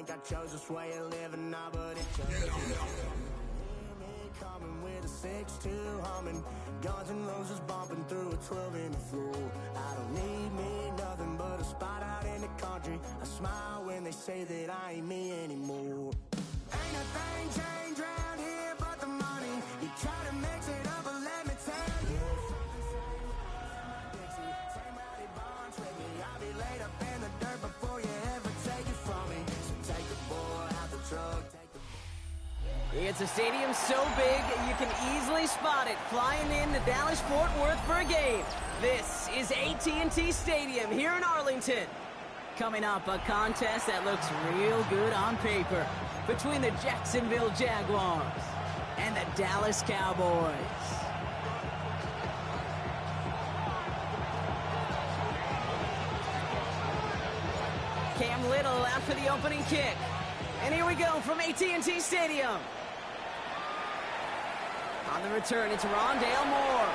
think I chose this way of living now, but it chose me. Coming with a 6'2" humming, Guns N' Roses bumping through a 12 in the floor. I don't need me nothing but a spot out in the country. I smile when they say that I ain't me anymore. Ain't a thing changed round here but the money. You try to mix it up, but let me tell you, same rowdy bonds with me. I'll be laid up in the dirt before you ever take it from me. So take the boy out the truck, take the... It's a stadium so big you can easily spot it flying into Dallas-Fort Worth for a game. This is AT&T Stadium here in Arlington. Coming up, a contest that looks real good on paper between the Jacksonville Jaguars and the Dallas Cowboys. Cam Little after the opening kick. And here we go from AT&T Stadium. On the return, it's Rondale Moore.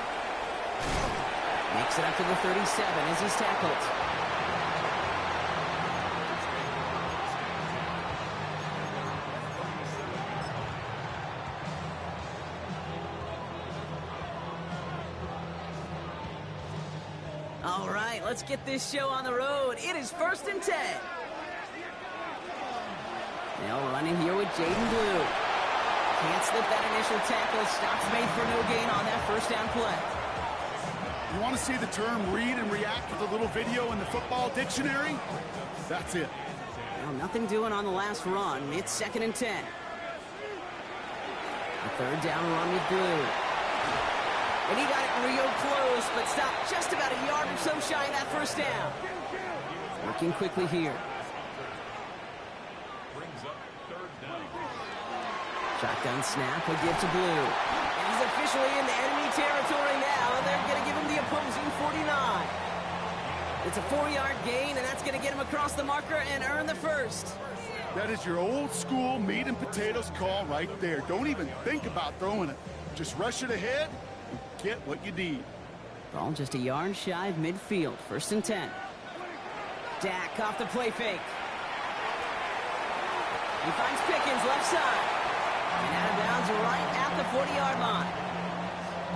Makes it up to the 37 as he's tackled. All right, let's get this show on the road. It is 1st and 10. They'll run in here with Jaden Blue. Can't slip that initial tackle. Stops made for no gain on that first down play. You want to see the term read and react with a little video in the football dictionary? That's it. Well, nothing doing on the last run. It's 2nd and 10. A 3rd down run with Blue. And he got it real close, but stopped just about a yard or so shy of that first down. Working quickly here. Shotgun snap, will give to Blue. And he's officially in the enemy territory now, and they're going to give him the opposing 49. It's a 4-yard gain, and that's going to get him across the marker and earn the first. That is your old school meat and potatoes call right there. Don't even think about throwing it. Just rush it ahead and get what you need. Ball just a yard shy of midfield, 1st and 10. Dak off the play fake. He finds Pickens left side. And out of bounds right at the 40-yard line.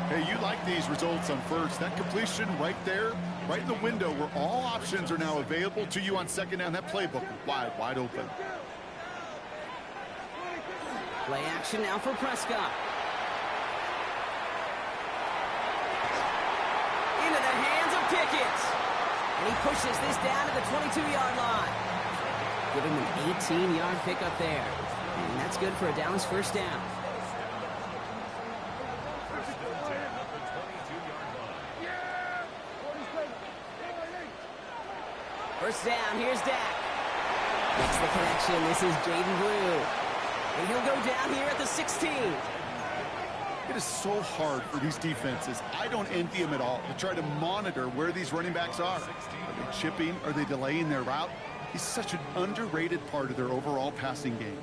Hey, you like these results on first. That completion right there, right in the window where all options are now available to you on 2nd down. That playbook wide open. Play action now for Prescott. Into the hands of Pickens. And he pushes this down to the 22-yard line. Give him an 18-yard pickup there. And that's good for a Dallas first down. First down, here's Dak. Makes the connection. This is Jaden Blue. And he'll go down here at the 16. It is so hard for these defenses. I don't envy them at all to try to monitor where these running backs are. Are they chipping? Are they delaying their route? He's such an underrated part of their overall passing game.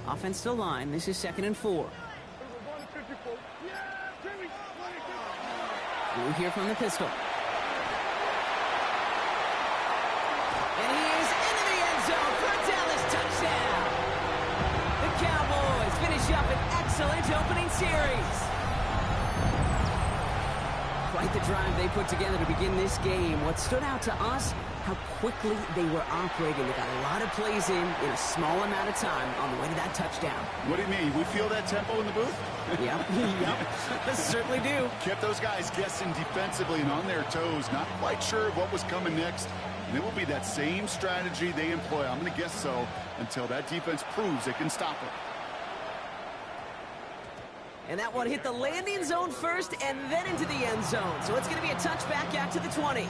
Offensive line, this is 2nd and 4. Blue here from the pistol. And he is into the end zone for a Dallas touchdown. The Cowboys finish up an excellent opening series. Quite the drive they put together to begin this game. What stood out to us, how quickly they were operating. They got a lot of plays in a small amount of time on the way to that touchdown. What do you mean? We feel that tempo in the booth? Yep. Certainly do. Kept those guys guessing defensively and on their toes, not quite sure of what was coming next. And it will be that same strategy they employ, I'm going to guess so, until that defense proves it can stop it. And that one hit the landing zone first and then into the end zone. So it's going to be a touchback out to the 20.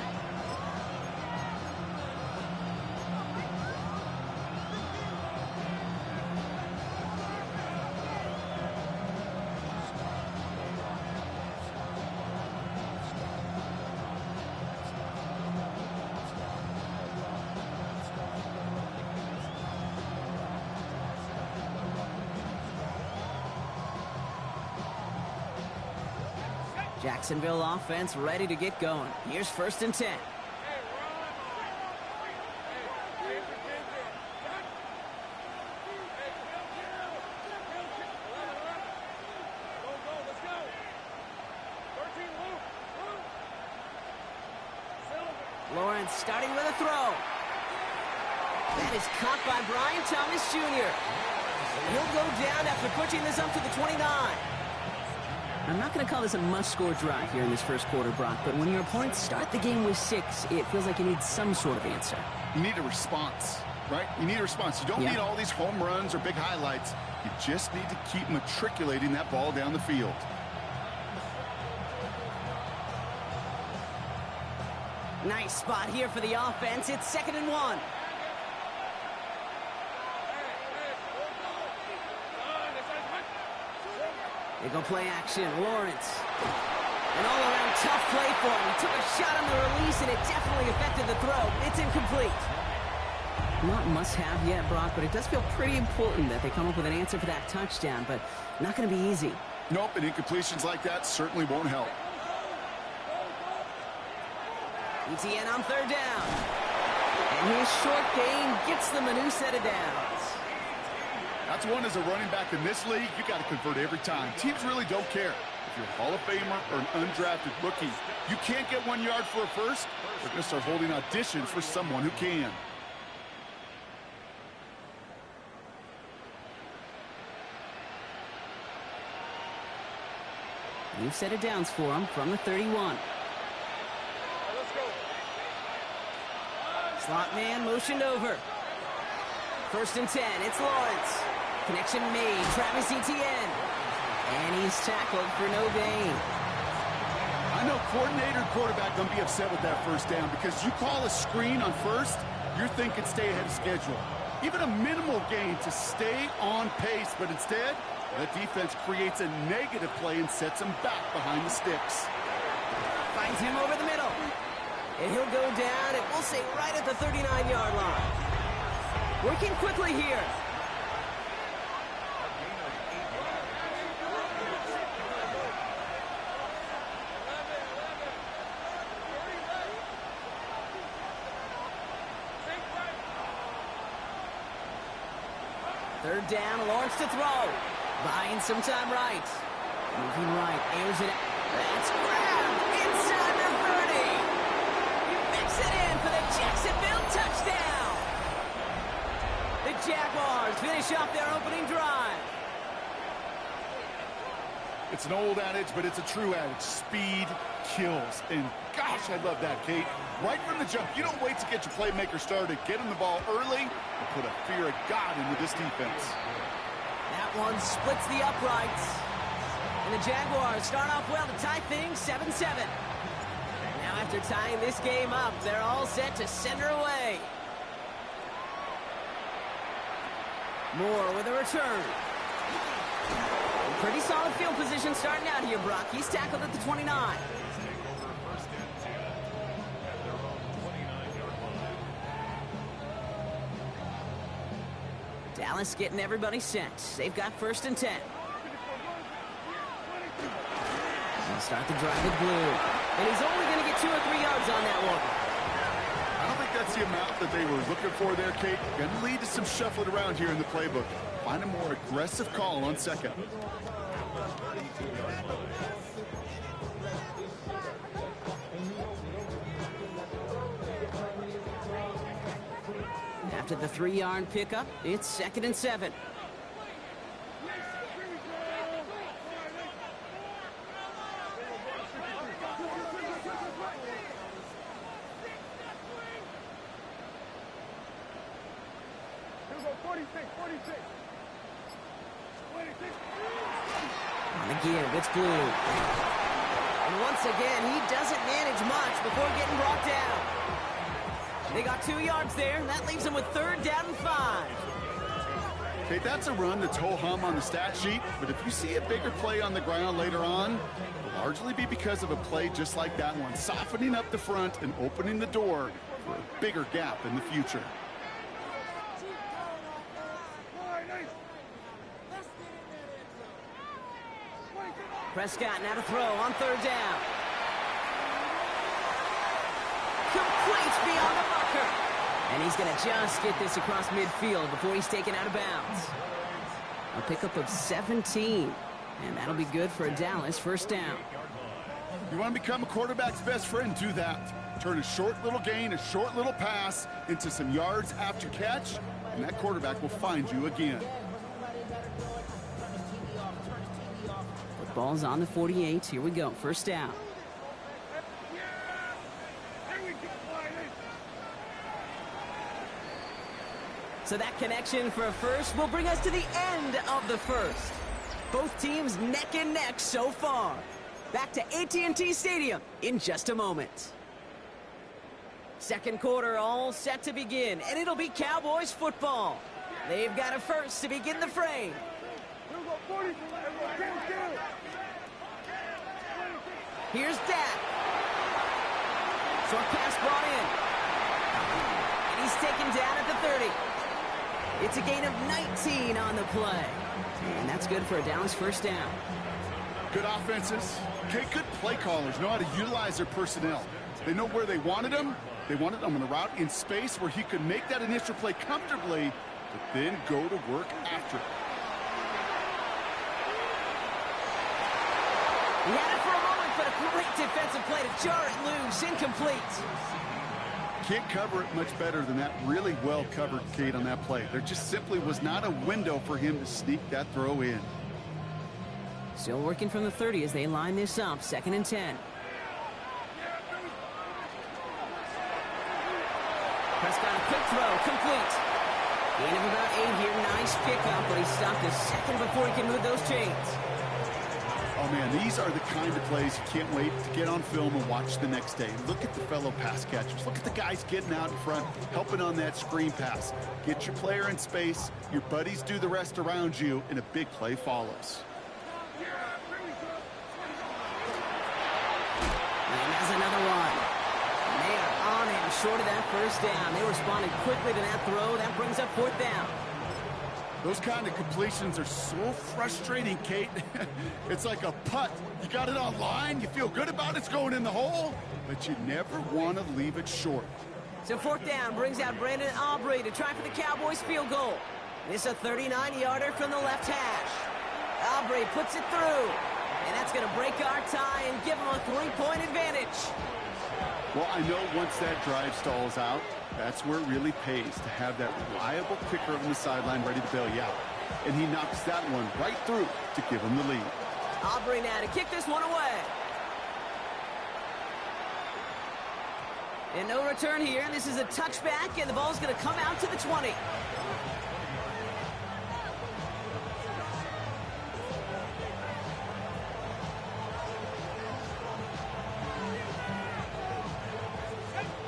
Jacksonville offense ready to get going. Here's 1st and 10. Lawrence starting with a throw. That is caught by Brian Thomas Jr. He'll go down after pushing this up to the 29. I'm not going to call this a must-score drive here in this first quarter, Brock, but when your opponents start the game with 6, it feels like you need some sort of answer. You need a response, right? You need a response. You don't need all these home runs or big highlights. You just need to keep matriculating that ball down the field. Nice spot here for the offense. It's 2nd and 1. They go play action. Lawrence. An all-around tough play for him. He took a shot on the release, and it definitely affected the throw. It's incomplete. Not must-have yet, Brock, but it does feel pretty important that they come up with an answer for that touchdown, but not going to be easy. Nope, and incompletions like that certainly won't help. ETN on 3rd down. And his short gain gets them a new set of downs. That's one as a running back in this league, you got to convert every time. Teams really don't care. If you're a Hall of Famer or an undrafted rookie, you can't get 1 yard for a first, they're going to start holding auditions for someone who can. New set of downs for him from the 31. Slot man motioned over. 1st and 10. It's Lawrence. Connection made. Travis Etienne. And he's tackled for no gain. I know coordinator quarterback going to be upset with that 1st down because you call a screen on 1st, you're thinking stay ahead of schedule. Even a minimal gain to stay on pace, but instead, that defense creates a negative play and sets him back behind the sticks. Finds him over the middle. And he'll go down, and we'll say right at the 39-yard line. Working quickly here. Third down, Lawrence to throw. Buying some time right. Moving right, airs it. That's grabbed inside the 30. He makes it in for the Jacksonville touchdown. The Jaguars finish off their opening drive. It's an old adage, but it's a true adage. Speed kills. And gosh, I love that, Kate. Right from the jump, you don't wait to get your playmaker started. Get him the ball early and put a fear of God into this defense. That one splits the uprights. And the Jaguars start off well to tie things 7-7. Now after tying this game up, they're all set to send her away. Moore with a return. Pretty solid field position starting out here, Brock. He's tackled at the 29. Dallas getting everybody set. They've got 1st and 10. They'll start the drive with blue. And he's only going to get 2 or 3 yards on that one. I don't think that's the amount that they were looking for there, Kate. Going to lead to some shuffling around here in the playbook. Find a more aggressive call on 2nd. After the 3-yard pickup, it's 2nd and 7. On the give, it's blue. And once again, he doesn't manage much before getting brought down. They got 2 yards there, and that leaves them with 3rd down and 5. Okay, that's a run that's ho-hum on the stat sheet, but if you see a bigger play on the ground later on, it'll largely be because of a play just like that one, softening up the front and opening the door for a bigger gap in the future. Prescott now to throw on third down. Complete beyond the marker. And he's going to just get this across midfield before he's taken out of bounds. A pickup of 17. And that'll be good for a Dallas first down. You want to become a quarterback's best friend, do that. Turn a short little gain, a short little pass into some yards after catch, and that quarterback will find you again. The ball's on the 48. Here we go. First down. So that connection for a first will bring us to the end of the first. Both teams neck and neck so far. Back to AT&T Stadium in just a moment. Second quarter all set to begin, and it'll be Cowboys football. They've got a first to begin the fray. Here's Dak. Short pass brought in. And he's taken down at the 30. It's a gain of 19 on the play. And that's good for a Dallas first down. Good offenses. Okay, good play callers know how to utilize their personnel. They know where they wanted them. They wanted them on a route in space where he could make that initial play comfortably, but then go to work after it. He had it for a moment, but a great defensive play to jar it loose. Incomplete. Can't cover it much better than that. Really well covered, Kate, on that play. There just simply was not a window for him to sneak that throw in. Still working from the 30 as they line this up. Second and 10. Prescott, a quick throw, complete. Gain of about 8 here. Nice pickup, but he stopped a second before he can move those chains. Oh, man, these are the kind of plays you can't wait to get on film and watch the next day. Look at the fellow pass catchers. Look at the guys getting out in front, helping on that screen pass. Get your player in space, your buddies do the rest around you, and a big play follows. And there's another one. And they are on him short of that first down. They responded quickly to that throw. That brings up fourth down. Those kind of completions are so frustrating, Kate. It's like a putt. You got it on line, you feel good about it's going in the hole, but you never want to leave it short. So fourth down brings out Brandon Aubrey to try for the Cowboys field goal. This a 39-yarder from the left hash. Aubrey puts it through, and that's going to break our tie and give them a 3-point advantage. Well, I know once that drive stalls out, that's where it really pays to have that reliable kicker on the sideline ready to bail you out. And he knocks that one right through to give him the lead. Aubrey now to kick this one away. And no return here. This is a touchback, and the ball's going to come out to the 20.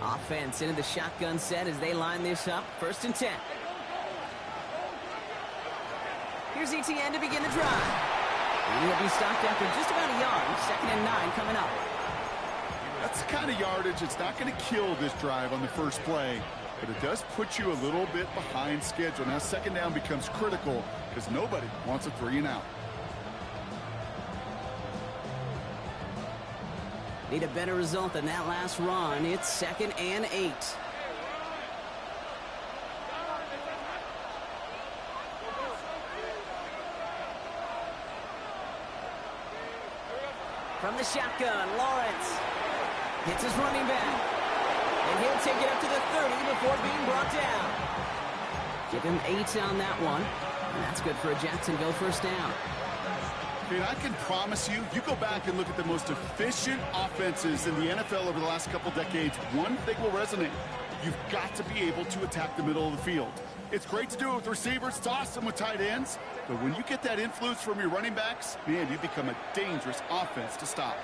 Offense into the shotgun set as they line this up. First and 10. Here's ETN to begin the drive. And he'll be stopped after just about a yard. Second and 9 coming up. That's the kind of yardage that's not going to kill this drive on the first play, but it does put you a little bit behind schedule. Now second down becomes critical because nobody wants a 3-and-out. Need a better result than that last run. It's second and 8. From the shotgun, Lawrence hits his running back. And he'll take it up to the 30 before being brought down. Give him 8 on that one. And that's good for a Jacksonville first down. I mean, I can promise you, you go back and look at the most efficient offenses in the NFL over the last couple decades, one thing will resonate. You've got to be able to attack the middle of the field. It's great to do it with receivers, toss them with tight ends, but when you get that influence from your running backs, man, you become a dangerous offense to stop.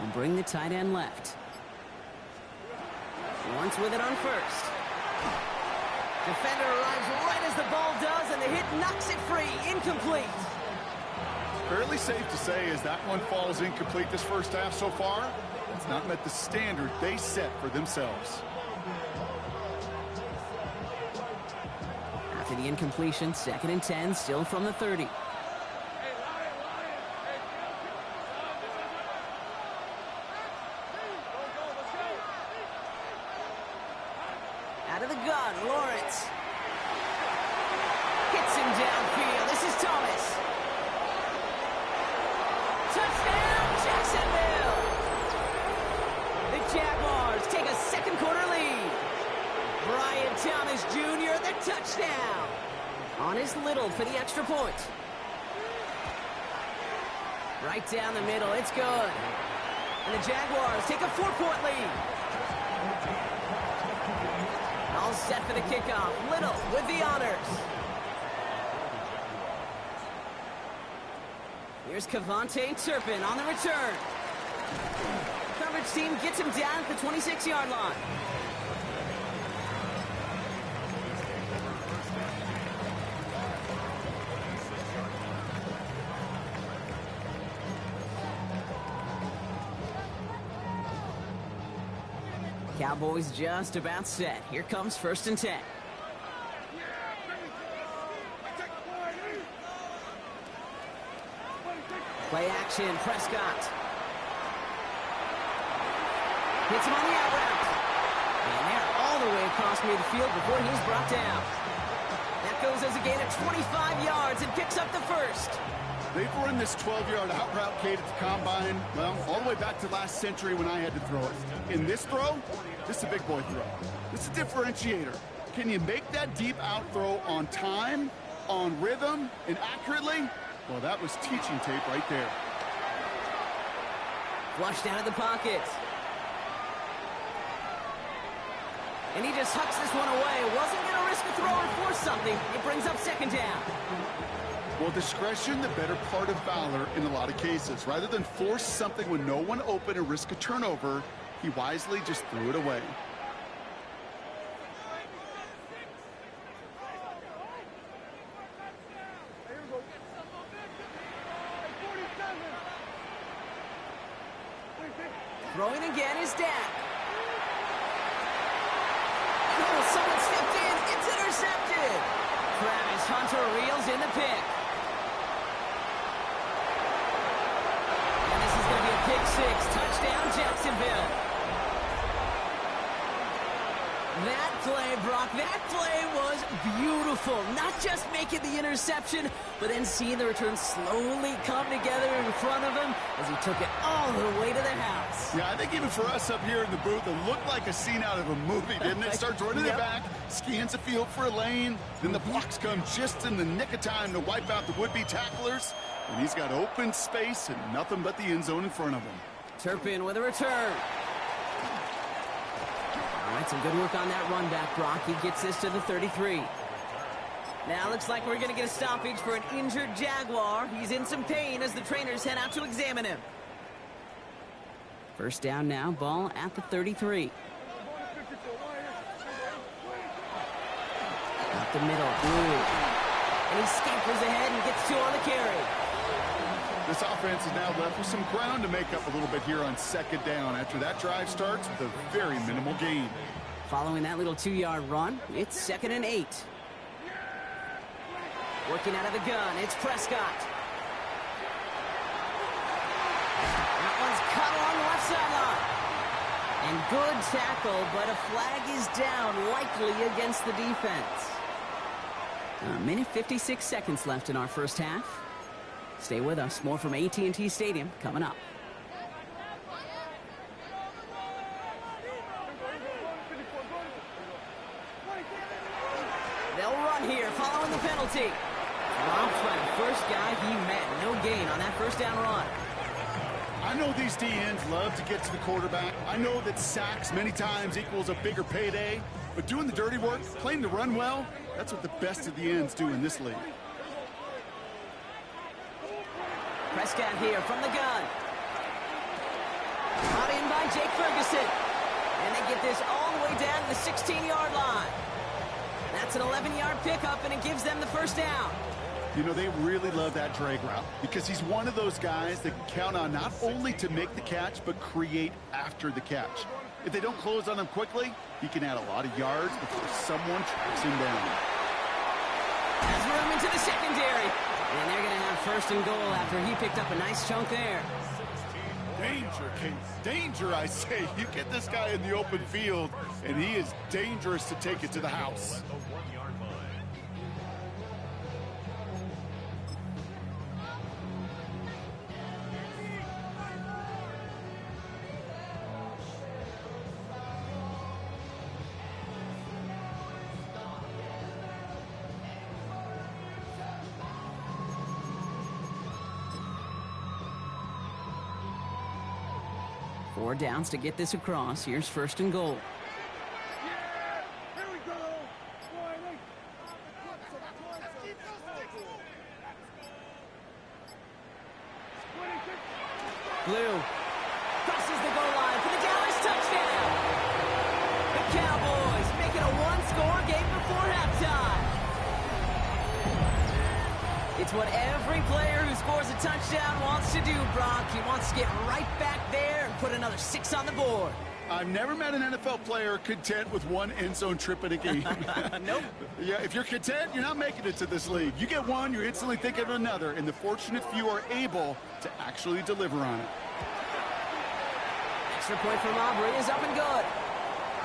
And bring the tight end left. Once with it on first. Defender arrives right as the ball does, and the hit knocks it free. Incomplete. Fairly safe to say as that one falls incomplete this first half so far, it's not met the standard they set for themselves. After the incompletion, 2nd and 10, still from the 30. Out of the gun, Lawrence. Hits him downfield. This is Thomas. Touchdown, Jacksonville! The Jaguars take a second quarter lead. Brian Thomas Jr., the touchdown. On his little for the extra point. Right down the middle, it's good. And the Jaguars take a 4-point lead. All set for the kickoff. Little with the honors. Here's Cavante Turpin on the return. Coverage team gets him down at the 26-yard line. Cowboys just about set. Here comes 1st and 10. Play action, Prescott. Hits him on the out route. And they're all the way across midfield before he's brought down. That goes as a gain of 25 yards and picks up the first. They've run this 12-yard out route, Kate, at the combine, well, all the way back to last century when I had to throw it. In this throw, this is a big boy throw. This is a differentiator. Can you make that deep out throw on time, on rhythm, and accurately? Well, that was teaching tape right there. Flushed out of the pocket. And he just hucks this one away. Wasn't going to risk a throw or force something. It brings up 2nd down. Well, discretion, the better part of valor in a lot of cases. Rather than force something when no one open and risk a turnover, he wisely just threw it away. Throwing again is Dak. Oh, someone stepped in. It's intercepted. Travis Hunter reels in the pick. And this is going to be a pick 6. Touchdown, Jacksonville. That play, Brock, that play was beautiful. Not just making the interception, but then seeing the return slowly come together in front of him as he took it all the way to the house. Yeah, I think even for us up here in the booth, it looked like a scene out of a movie, didn't it? Starts running it back, scans the field for a lane, then the blocks come just in the nick of time to wipe out the would-be tacklers, and he's got open space and nothing but the end zone in front of him. Turpin with a return. All right, some good work on that run back, Brock. He gets this to the 33. Now looks like we're going to get a stoppage for an injured Jaguar. He's in some pain as the trainers head out to examine him. First down now, ball at the 33. Up the middle. Ooh. And he scampers ahead and gets 2 on the carry. This offense is now left with some ground to make up a little bit here on 2nd down after that drive starts with a very minimal gain. Following that little 2-yard run, it's 2nd and 8. Working out of the gun, it's Prescott. That one's cut along the left sideline. And good tackle, but a flag is down, likely against the defense. A minute 56 seconds left in our first half. Stay with us. More from AT&T Stadium coming up. They'll run here following the penalty. Dropped by the first guy he met. No gain on that first down run. I know these DNs love to get to the quarterback. I know that sacks many times equals a bigger payday. But doing the dirty work, playing to run well, that's what the best of the ends do in this league. Prescott here from the gun. Brought in by Jake Ferguson. And they get this all the way down to the 16-yard line. That's an 11-yard pickup, and it gives them the first down. You know, they really love that drag route because he's one of those guys that can count on not only to make the catch, but create after the catch. If they don't close on him quickly, he can add a lot of yards before someone tracks him down. first and goal after he picked up a nice chunk there. Danger, King. Danger, I say. You get this guy in the open field, and he is dangerous to take it to the house. Four downs to get this across. Here's first and goal. Blue crosses the goal line for the Dallas touchdown. The Cowboys make it a one-score game before halftime. It's what every player who scores a touchdown wants to do, Brock. He wants to get right back there and put another 6 on the board. I've never met an NFL player content with one end zone trip in a game. Nope. Yeah, if you're content, you're not making it to this league. You get one, you're instantly thinking of another, and the fortunate few are able to actually deliver on it. Extra point from Aubrey is up and good.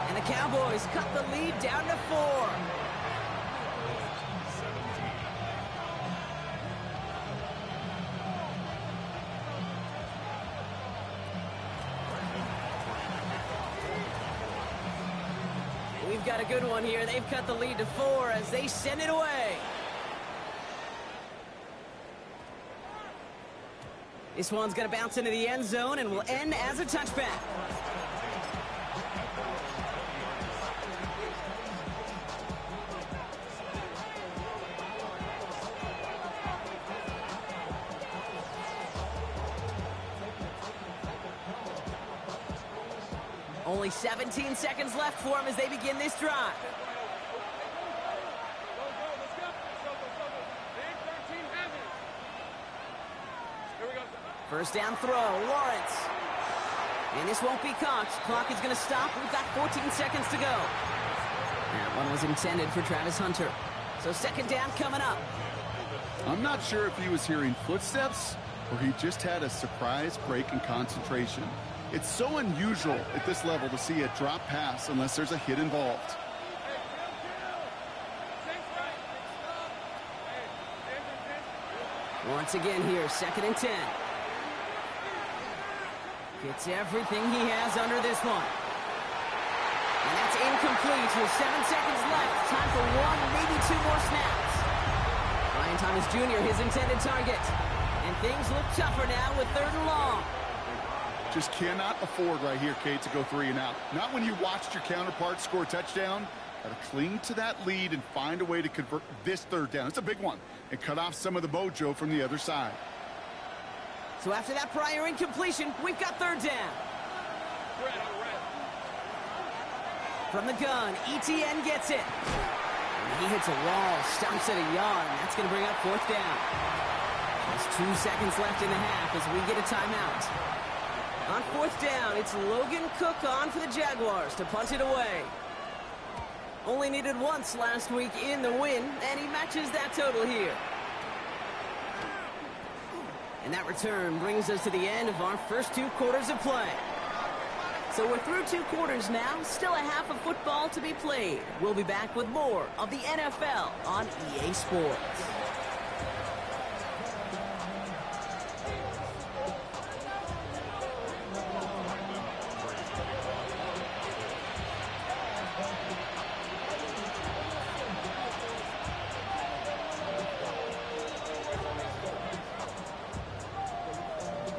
And the Cowboys cut the lead down to 4. We've got a good one here. They've cut the lead to 4 as they send it away. This one's going to bounce into the end zone and will end as a touchback. Only 17 seconds left for him as they begin this drive. First down throw, Lawrence. And this won't be caught. Clock is going to stop. We've got 14 seconds to go. That one was intended for Travis Hunter. So second down coming up. I'm not sure if he was hearing footsteps or he just had a surprise break in concentration. It's so unusual at this level to see a drop pass unless there's a hit involved. Once again here, second and 10. Gets everything he has under this one. And that's incomplete with 7 seconds left. Time for 1, maybe 2 more snaps. Ryan Thomas Jr., his intended target. And things look tougher now with 3rd and long. Just cannot afford right here, Kate, to go 3 and out. Not when you watched your counterpart score a touchdown. Got to cling to that lead and find a way to convert this 3rd down. It's a big one. And cut off some of the mojo from the other side. So after that prior incompletion, we've got 3rd down. From the gun, ETN gets it. And he hits a wall, stomps at a yard, and that's going to bring up 4th down. Just 2 seconds left in the half as we get a timeout. On 4th down, it's Logan Cook on for the Jaguars to punt it away. Only needed once last week in the win, and he matches that total here. And that return brings us to the end of our first 2 quarters of play. So we're through 2 quarters now, still a half of football to be played. We'll be back with more of the NFL on EA Sports.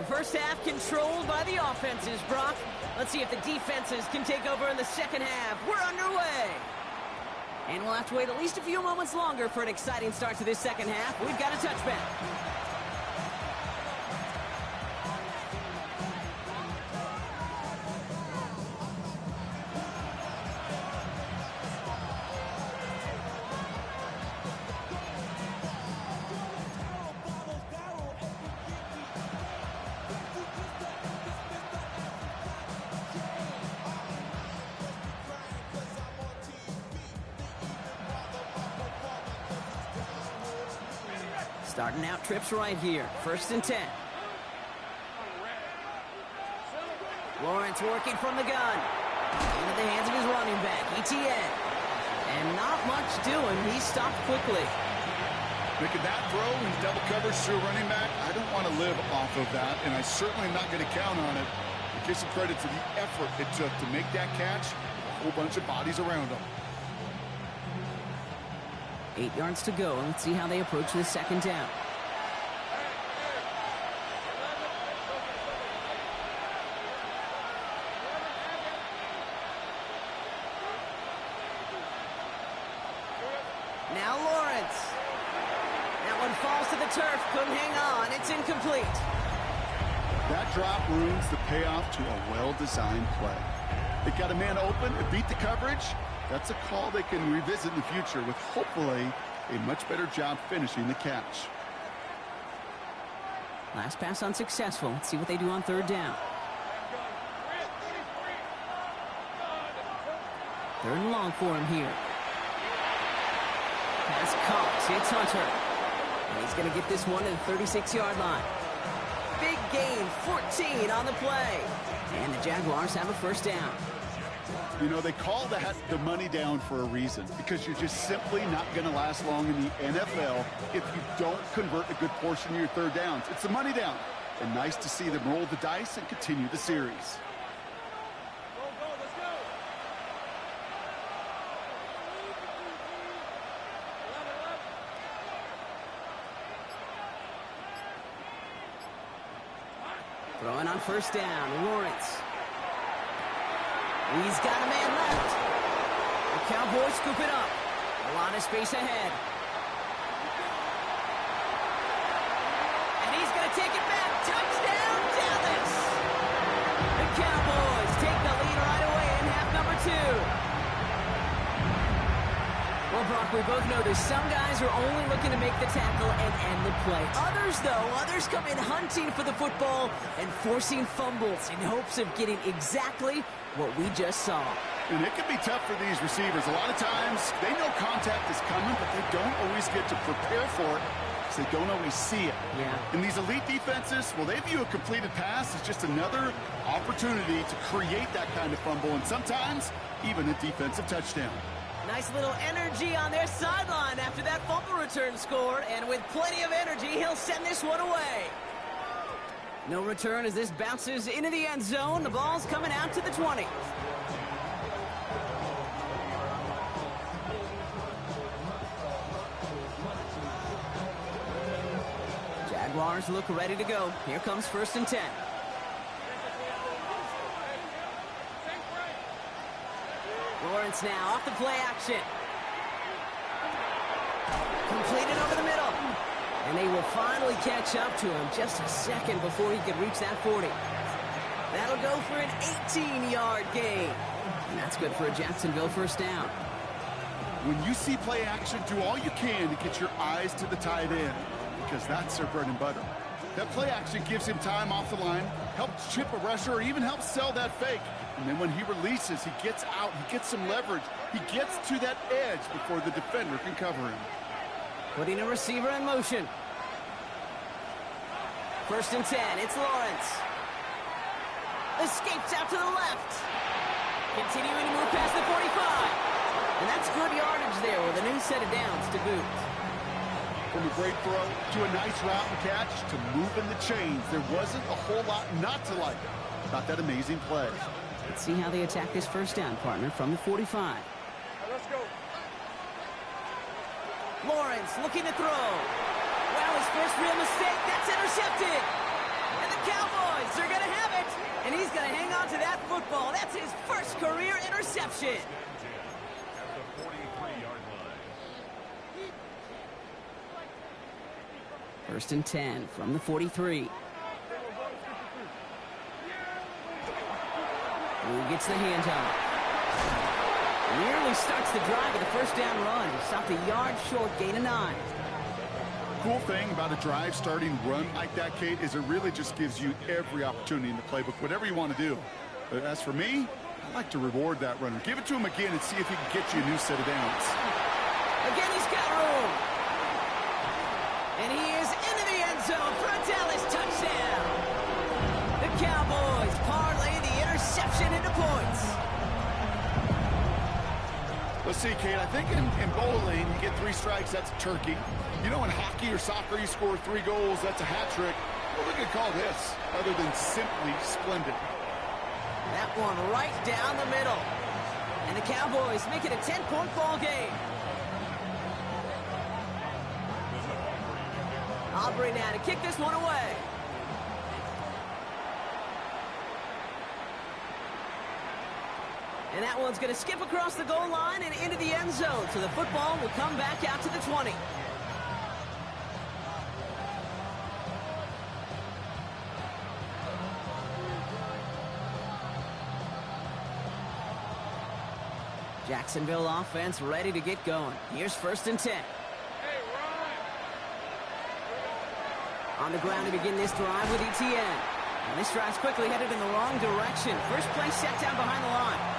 First half controlled by the offenses, Brock. Let's see if the defenses can take over in the second half. We're underway. And we'll have to wait at least a few moments longer for an exciting start to this second half. We've got a touchback. Starting out trips right here. 1st and 10. Lawrence working from the gun. Into the hands of his running back, ETN. And not much doing. He stopped quickly. Making that throw in double coverage to a running back, I don't want to live off of that, and I certainly am not going to count on it. But give some credit to the effort it took to make that catch. A whole bunch of bodies around him. 8 yards to go. Let's see how they approach this 2nd down. Now Lawrence. That one falls to the turf. Couldn't hang on. It's incomplete. That drop ruins the payoff to a well-designed play. They got a man open and beat the coverage. That's a call they can revisit in the future with hopefully a much better job finishing the catch. Last pass unsuccessful. Let's see what they do on 3rd down. 3rd and long for him here. Pass caught. It's Hunter. And he's going to get this one to the 36-yard line. Big gain, 14 on the play. And the Jaguars have a 1st down. You know, they call that the money down for a reason, because you're just simply not going to last long in the NFL if you don't convert a good portion of your 3rd downs. It's the money down. And nice to see them roll the dice and continue the series. Throwing on 1st down, Lawrence. He's got a man left. The Cowboys scoop it up. A lot of space ahead. And he's going to take it back. Touchdown, Dallas! The Cowboys take the lead right away in half number 2. Well, Brock, we both know there's some guys who are only looking to make the tackle and end the play. Others, though, come in hunting for the football and forcing fumbles in hopes of getting exactly what we just saw. And it can be tough for these receivers. A lot of times, they know contact is coming, but they don't always get to prepare for it because they don't always see it. Yeah. And these elite defenses, well, they view a completed pass as just another opportunity to create that kind of fumble, and sometimes even a defensive touchdown. Nice little energy on their sideline after that fumble return score, and with plenty of energy, he'll send this one away. No return as this bounces into the end zone. The ball's coming out to the 20. Jaguars look ready to go. Here comes 1st and 10. Lawrence now off the play action. Completed over the middle. And they will finally catch up to him just a second before he could reach that 40. That'll go for an 18-yard gain. And that's good for a Jacksonville 1st down. When you see play action, do all you can to get your eyes to the tight end, because that's their bread and butter. That play action gives him time off the line, helps chip a rusher, or even helps sell that fake. And then when he releases, he gets out, he gets some leverage. He gets to that edge before the defender can cover him. Putting a receiver in motion. 1st and 10, it's Lawrence. Escapes out to the left. Continuing to move past the 45. And that's good yardage there with a new set of downs to boot. From a great throw to a nice route and catch to moving the chains, there wasn't a whole lot not to like about that amazing play. Let's see how they attack this 1st down, partner, from the 45. Let's go. Lawrence looking to throw. Well, his first real mistake. That's intercepted. And the Cowboys are going to have it. And he's going to hang on to that football. That's his first career interception. At the 43-yard line. 1st and 10 from the 43. Who gets the handoff? Nearly starts the drive with a 1st down run. He stopped a yard short, gain of 9. Cool thing about a drive starting run like that, Kate, is it really just gives you every opportunity in the playbook, whatever you want to do. But as for me, I like to reward that runner. Give it to him again and see if he can get you a new set of downs. Again, he's got room. And he is Let's see, Kate, I think in bowling, you get 3 strikes, that's a turkey. You know, in hockey or soccer, you score 3 goals, that's a hat trick. What are we going to call this, other than simply splendid? That one right down the middle. And the Cowboys make it a 10-point ball game. Aubrey now to kick this one away. And that one's going to skip across the goal line and into the end zone. So the football will come back out to the 20. Jacksonville offense ready to get going. Here's 1st and 10. On the ground to begin this drive with Etienne. And this drive's quickly headed in the wrong direction. First play set down behind the line.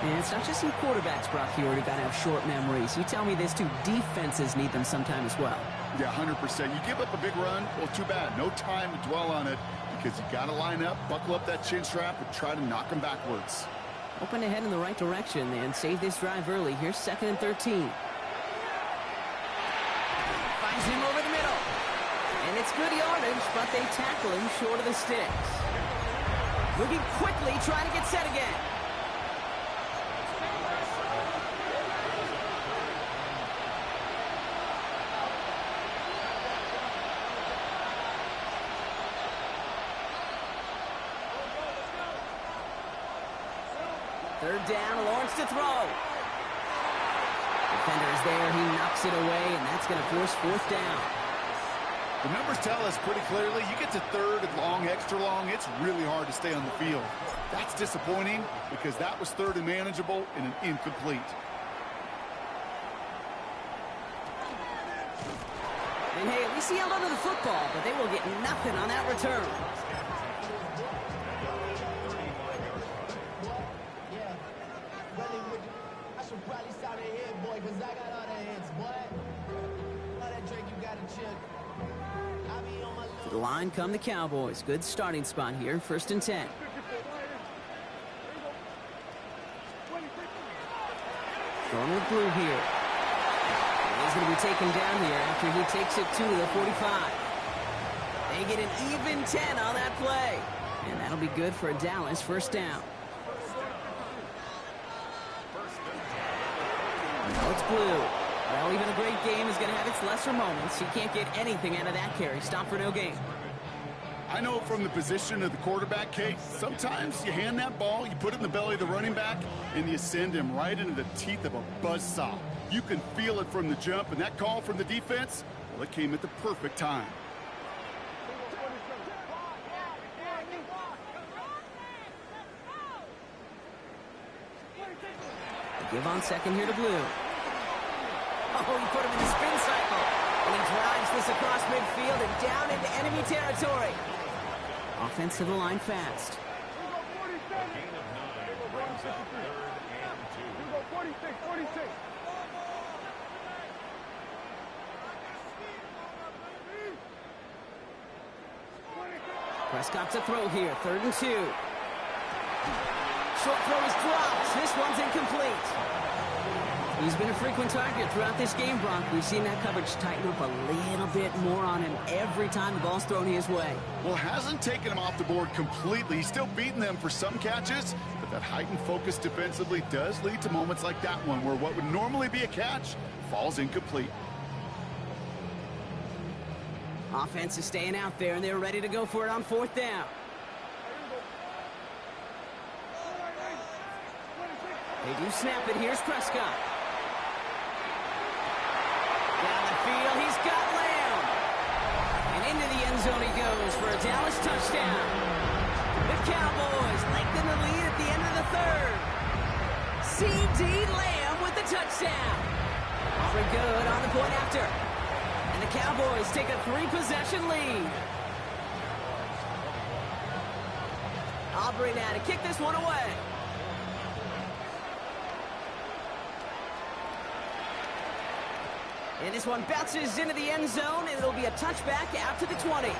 And it's not just some quarterbacks, Brock Huard, who got to have short memories. You tell me this too, defenses need them sometime as well. Yeah, 100%. You give up a big run, well, too bad. No time to dwell on it because you got to line up, buckle up that chin strap, and try to knock them backwards. Open to head in the right direction and save this drive early. Here's 2nd and 13. Finds him over the middle. And it's good yardage, but they tackle him short of the sticks. Moving quickly, trying to get set again. Third down, Lawrence to throw. Defender is there, he knocks it away, and that's going to force 4th down. The numbers tell us pretty clearly, you get to 3rd and long, extra long, it's really hard to stay on the field. That's disappointing because that was 3rd and manageable and an incomplete. And hey, at least he held onto the football, but they will get nothing on that return. To the line come the Cowboys. Good starting spot here. 1st and 10. Going with blue here. And he's going to be taken down here after he takes it to the 45. They get an even 10 on that play. And that'll be good for a Dallas 1st down. Now it's blue. Well, even a great game is going to have its lesser moments. He can't get anything out of that carry. Stop for no gain. I know from the position of the quarterback, Kate, sometimes you hand that ball, you put it in the belly of the running back, and you send him right into the teeth of a buzzsaw. You can feel it from the jump, and that call from the defense, well, it came at the perfect time. Give on 2nd here to blue. Oh, he put him in the spin cycle. And he drives this across midfield and down into enemy territory. Offense to the line fast. Prescott to throw here. 3rd and 2. Short throw is dropped. This one's incomplete. He's been a frequent target throughout this game, Brock. We've seen that coverage tighten up a little bit more on him every time the ball's thrown his way. Well, hasn't taken him off the board completely. He's still beating them for some catches, but that heightened focus defensively does lead to moments like that one where what would normally be a catch falls incomplete. Offense is staying out there, and they're ready to go for it on 4th down. They do snap it. Here's Prescott. Down the field, he's got Lamb. And into the end zone he goes for a Dallas touchdown. The Cowboys lengthen the lead at the end of the 3rd. C.D. Lamb with the touchdown. Very good on the point after. And the Cowboys take a 3-possession lead. Aubrey now to kick this one away. And this one bounces into the end zone, and it'll be a touchback out to the 20.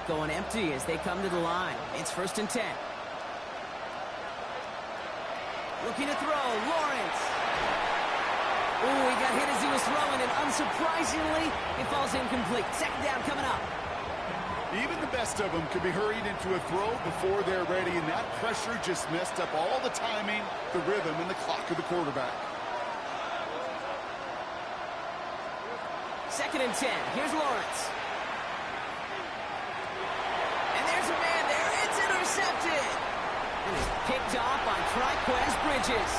going empty as they come to the line. It's 1st and 10. Looking to throw, Lawrence. Ooh, he got hit as he was throwing, and unsurprisingly, it falls incomplete. 2nd down coming up. Even the best of them could be hurried into a throw before they're ready, and that pressure just messed up all the timing, the rhythm, and the clock of the quarterback. 2nd and 10. Here's Lawrence. And there's a man there. It's intercepted. And it's picked off by Triquez Bridges.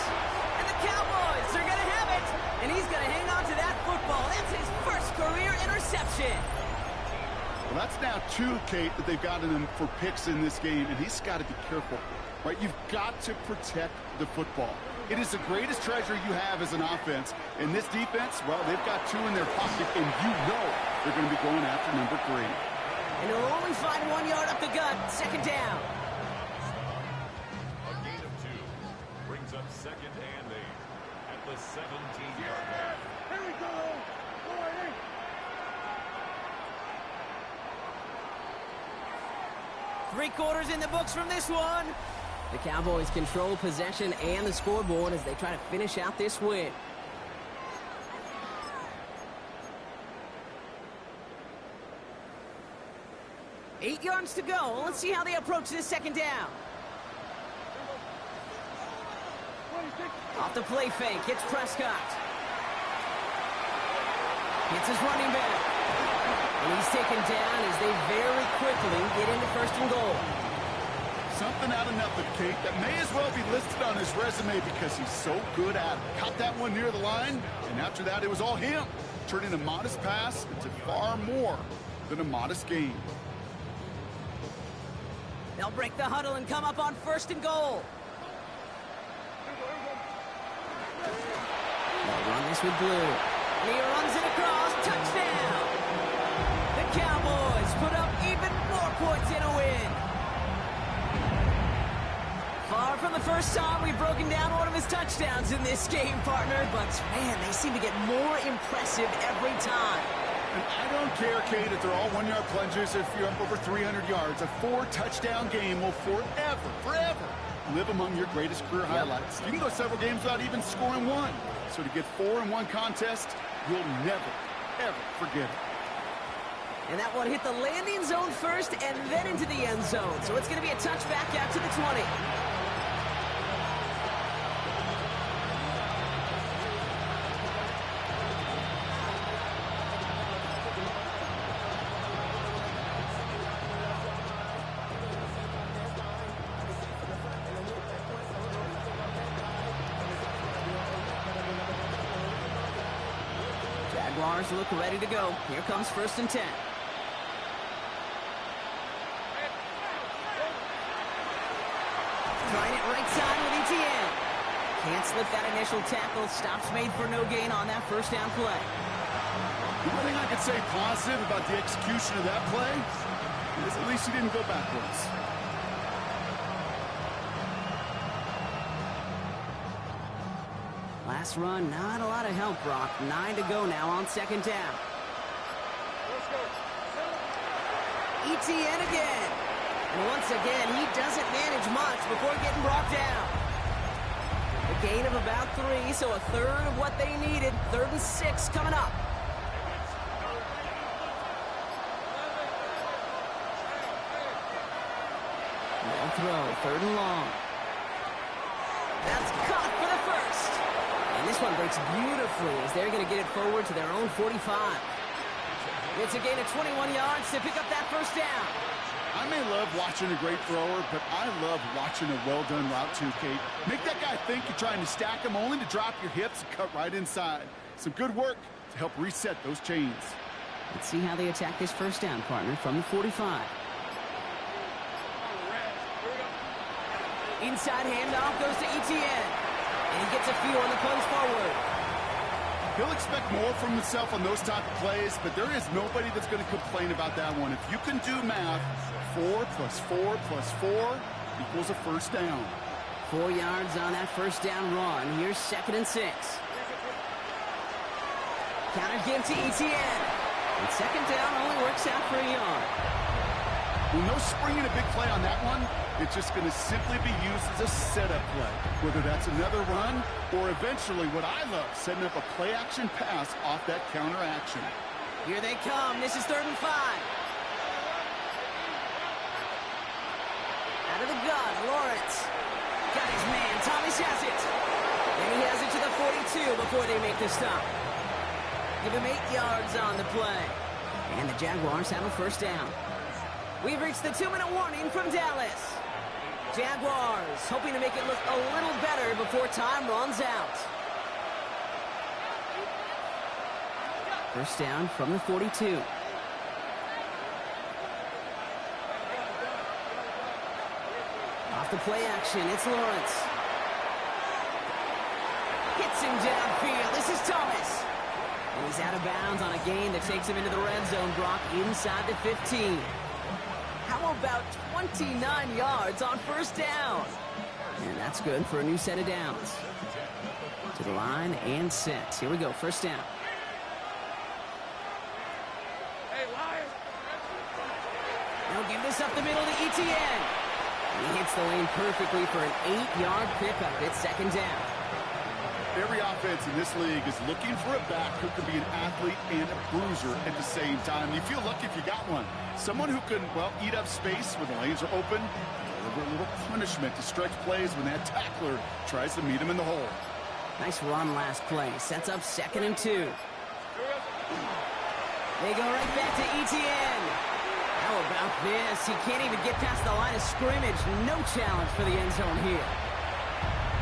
And the Cowboys are going to have it. And he's going to hang on to that football. That's his first career interception. Well, that's now 2, Kate, that they've gotten him for picks in this game, and he's got to be careful, right? You've got to protect the football. It is the greatest treasure you have as an offense. And this defense, well, they've got 2 in their pocket, and you know they're going to be going after number 3. And he'll only find 1 yard up the gut. 2nd down. A gain of 2 brings up 2nd and 8 at the 17-yard line. Here we go. 3 quarters in the books from this one. The Cowboys control possession and the scoreboard as they try to finish out this win. Eight yards to go. Let's see how they approach this 2nd down. Off the play fake. Hits Prescott. Hits his running back. And he's taken down as they very quickly get into 1st and goal. Something out of nothing, Kate, that may as well be listed on his resume because he's so good at it. Caught that one near the line, and after that, it was all him. Turning a modest pass into far more than a modest game. They'll break the huddle and come up on 1st and goal. They'll run this with Blue. And he runs it across. Touchdown! The Cowboys put up even more points in a win. Far from the first time we've broken down one of his touchdowns in this game, partner. But, man, they seem to get more impressive every time. And I don't care, Kate, if they're all 1-yard plungers, if you're up over 300 yards. A 4-touchdown game will forever live among your greatest career highlights. You can go several games without even scoring 1. So to get 4 in 1 contest, you'll never, ever forget it. And that one hit the landing zone first and then into the end zone. So it's going to be a touchback out to the 20. Jaguars look ready to go. Here comes 1st and 10. Trying it right side with ETN. Can't slip that initial tackle. Stops made for no gain on that 1st down play. The only thing I could say positive about the execution of that play is at least he didn't go backwards. Last run, not a lot of help, Brock. 9 to go now on 2nd down. ETN again. And once again, he doesn't manage much before getting brought down. A gain of about 3, so a third of what they needed. 3rd and 6 coming up. No throw, 3rd and long. That's caught for the 1st. And this one breaks beautifully as they're going to get it forward to their own 45. It's a gain of 21 yards to pick up that 1st down. I may love watching a great thrower, but I love watching a well-done route too, Kate. Make that guy think you're trying to stack him only to drop your hips and cut right inside. Some good work to help reset those chains. Let's see how they attack this 1st down, partner, from the 45. Inside handoff goes to ETN. And he gets a few on the punch forward. He'll expect more from himself on those type of plays, but there is nobody that's going to complain about that one. If you can do math, 4 plus 4 plus 4 equals a 1st down. 4 yards on that 1st down run. Here's 2nd and 6. Counter give to ETN. And 2nd down only works out for a yard. Well, no springing a big play on that one. It's just going to simply be used as a setup play, whether that's another run or eventually what I love, setting up a play-action pass off that counter action. Here they come. This is 3rd and 5. Out of the gun, Lawrence. Got his man. Thomas has it. And he has it to the 42 before they make the stop. Give him 8 yards on the play. And the Jaguars have a first down. We've reached the 2-minute warning from Dallas. Jaguars hoping to make it look a little better before time runs out. First down from the 42. Off the play action, it's Lawrence. Hits him downfield. This is Thomas. And he's out of bounds on a gain that takes him into the red zone, Brock, inside the 15. How about 29 yards on first down? And that's good for a new set of downs. To the line and set. Here we go, first down. They'll give this up the middle to Etienne. And he hits the lane perfectly for an 8-yard pickup. It's second down. Every offense in this league is looking for a back who can be an athlete and a bruiser at the same time. You feel lucky if you got one. Someone who can, well, eat up space when the lanes are open, deliver a little punishment to stretch plays when that tackler tries to meet him in the hole. Nice run last play. Sets up 2nd and 2. They go right back to Etienne. How about this? He can't even get past the line of scrimmage. No challenge for the end zone here.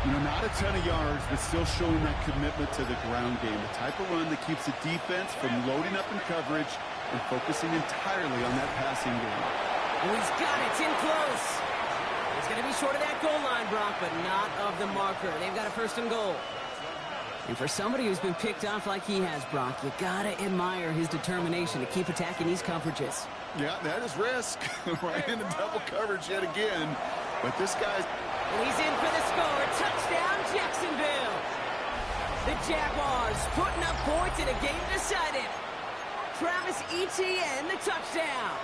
You know, not a ton of yards, but still showing that commitment to the ground game. The type of run that keeps the defense from loading up in coverage and focusing entirely on that passing game. Oh, he's got it. It's in close. He's going to be short of that goal line, Brock, but not of the marker. They've got a 1st and goal. And for somebody who's been picked off like he has, Brock, you got to admire his determination to keep attacking these coverages. Yeah, that is risk. Right into double coverage yet again. But this guy's... And he's in for the score. Touchdown, Jacksonville. The Jaguars putting up points in a game decided. Travis Etienne, the touchdown.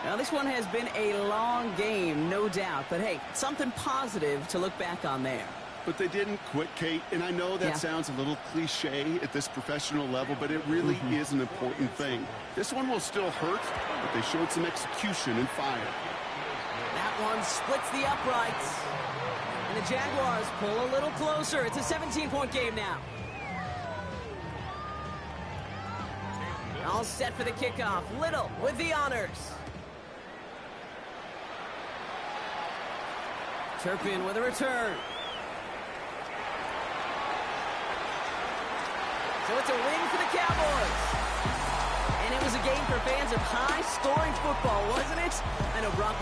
Now, this one has been a long game, no doubt. But, hey, something positive to look back on there. But they didn't quit, Kate. And I know that sounds a little cliche at this professional level, but it really is an important thing. This one will still hurt, but they showed some execution and fire. That one splits the uprights. And the Jaguars pull a little closer. It's a 17-point game now. All set for the kickoff. Little with the honors. Turpin with a return. So it's a win for the Cowboys. And it was a game for fans of high-scoring football, wasn't it? I know Brock